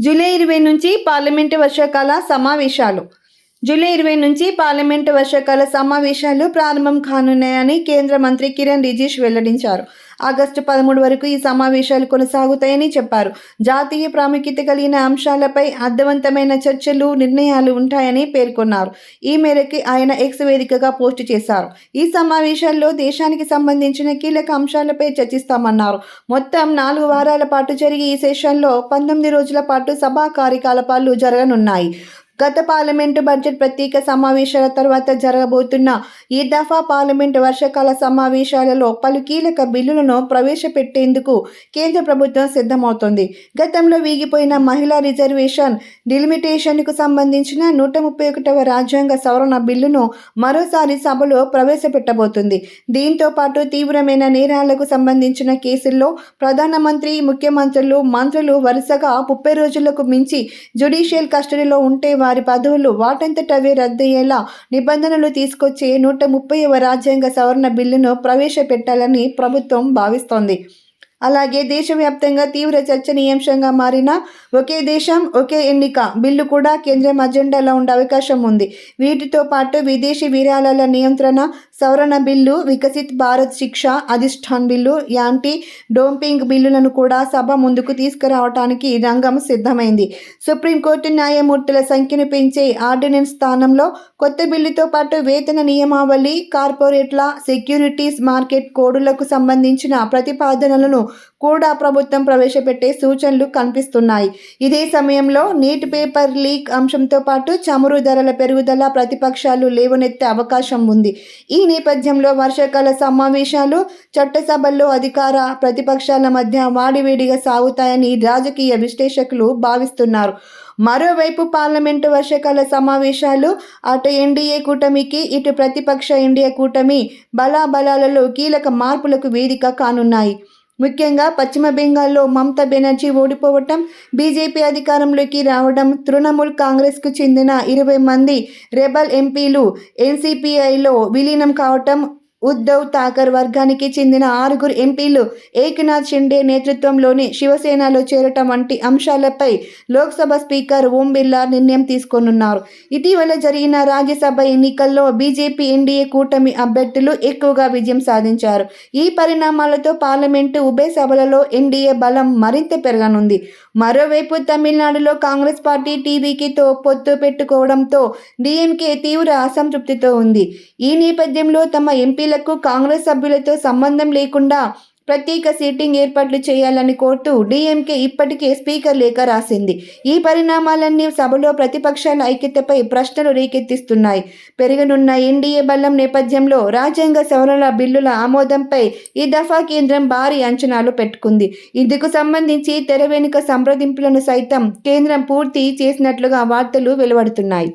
July 20 నుంచి parliament వర్షాకాల సమావేశాలు. జూలై 20 నుంచి పార్లమెంటు వర్షాకాల సమావేశాలు ప్రారంభం కానున్నాయని కేంద్ర మంత్రి కిరణ్ రిజిజు వెల్లడించారు. ఆగస్టు 13 వరకు ఈ సమావేశాలు కొనసాగుతాయని చెప్పారు. జాతీయ ప్రాముఖ్యత కలిగిన అంశాలపై అర్థవంతమైన చర్చలు, నిర్ణయాలు ఉంటాయని పేర్కొన్నారు. ఈ మేరకు ఆయన ఎక్స్ వేదికగా పోస్టు చేశారు. ఈ సమావేశాల్లో దేశానికి సంబంధించిన కీలక అంశాలపై చర్చిస్తామన్నారు. మొత్తం 4 వారాల పాటు జరిగే ఈ సెషన్లో 19 రోజుల పాటు సభా కార్యకలాపాలు జరగనున్నాయి. గత పార్లమెంటు బడ్జెట్ ప్రత్యేక సమావేశాల తర్వాత జరగబోతున్న ఈ దఫా పార్లమెంటు వర్షాకాల సమావేశాలలో పలు కీలక బిల్లులను ప్రవేశపెట్టేందుకు కేంద్ర ప్రభుత్వం సిద్ధమవుతోంది. గతంలో వీగిపోయిన మహిళా రిజర్వేషన్ డిలిమిటేషన్కు సంబంధించిన 131వ రాజ్యాంగ సవరణ బిల్లును మరోసారి సభలో ప్రవేశపెట్టబోతుంది. దీంతో పాటు తీవ్రమైన నేరాలకు సంబంధించిన కేసుల్లో ప్రధానమంత్రి, ముఖ్యమంత్రులు, మంత్రులు వరుసగా 30 రోజులకు మించి జ్యుడిషియల్ కస్టడీలో ఉంటే వారి పదవులు వాటంతట అవే రద్దయ్యేలా నిబంధనలు తీసుకొచ్చే 130వ రాజ్యాంగ సవరణ బిల్లును ప్రవేశపెట్టాలని ప్రభుత్వం భావిస్తోంది. అలాగే దేశవ్యాప్తంగా తీవ్ర చర్చనీయాంశంగా మారిన ఒకే దేశం ఒకే ఎన్నిక బిల్లు కూడా కేంద్రం అజెండాలో ఉండే అవకాశం ఉంది. వీటితో పాటు విదేశీ విరాళాల నియంత్రణ సవరణ బిల్లు, వికసిత్ భారత్ శిక్ష అధిష్టాన్ బిల్లు, యాంటీ డోపింగ్ బిల్లులను కూడా సభ ముందుకు తీసుకురావడానికి రంగం సిద్ధమైంది. సుప్రీంకోర్టు న్యాయమూర్తుల సంఖ్యను పెంచే ఆర్డినెన్స్ స్థానంలో కొత్త బిల్లుతో పాటు వేతన నియమావళి, కార్పొరేట్ల సెక్యూరిటీస్ మార్కెట్ కోడ్లకు సంబంధించిన ప్రతిపాదనలను కూడా ప్రభుత్వం ప్రవేశపెట్టే సూచనలు కనిపిస్తున్నాయి. ఇదే సమయంలో నీట్ పేపర్ లీక్ అంశంతో పాటు చమురు ధరల పెరుగుదల ప్రతిపక్షాలు లేవనెత్తే అవకాశం ఉంది. ఈ నేపథ్యంలో వర్షాకాల సమావేశాలు చట్టసభల్లో అధికార ప్రతిపక్షాల మధ్య వాడివేడిగా సాగుతాయని రాజకీయ విశ్లేషకులు భావిస్తున్నారు. మరోవైపు పార్లమెంటు వర్షాకాల సమావేశాలు అటు ఎన్డీఏ కూటమికి, ఇటు ప్రతిపక్ష ఎన్డీఏ కూటమి బలాబలాలలో కీలక మార్పులకు వేదిక కానున్నాయి. ముఖ్యంగా పశ్చిమ బెంగాల్లో మమతా బెనర్జీ ఓడిపోవటం, బీజేపీ అధికారంలోకి రావడం, తృణమూల్ కాంగ్రెస్కు చెందిన 20 మంది రెబల్ ఎంపీలు ఎన్సీపీఐలో విలీనం కావటం, ఉద్ధవ్ ఠాకరే వర్గానికి చెందిన 6 ఎంపీలు ఏక్నాథ్ షిండే నేతృత్వంలోని శివసేనలో చేరటం వంటి అంశాలపై లోక్సభ స్పీకర్ ఓం బిర్లా నిర్ణయం తీసుకోనున్నారు. ఇటీవల జరిగిన రాజ్యసభ ఎన్నికల్లో బీజేపీ ఎన్డీఏ కూటమి అభ్యర్థులు ఎక్కువగా విజయం సాధించారు. ఈ పరిణామాలతో పార్లమెంటు ఉభయ సభలలో ఎన్డీఏ బలం మరింత పెరగనుంది. మరోవైపు తమిళనాడులో కాంగ్రెస్ పార్టీ టీవీకేతో పొత్తు పెట్టుకోవడంతో డీఎంకే తీవ్ర అసంతృప్తితో ఉంది. ఈ నేపథ్యంలో తమ ఎంపీలకు కాంగ్రెస్ సభ్యులతో సంబంధం లేకుండా ప్రత్యేక సీటింగ్ ఏర్పాట్లు చేయాలని కోరుతూ డీఎంకే ఇప్పటికే స్పీకర్ లేఖ రాసింది. ఈ పరిణామాలన్నీ సభలో ప్రతిపక్షాల ఐక్యతపై ప్రశ్నలు రేకెత్తిస్తున్నాయి. పెరగనున్న ఎన్డీఏ బలం నేపథ్యంలో రాజ్యాంగ సవరణ బిల్లుల ఆమోదంపై ఈ దఫా కేంద్రం భారీ అంచనాలు పెట్టుకుంది. ఇందుకు సంబంధించి తెర వెనుక సంప్రదింపులను సైతం కేంద్రం పూర్తి చేసినట్లుగా వార్తలు వెలువడుతున్నాయి.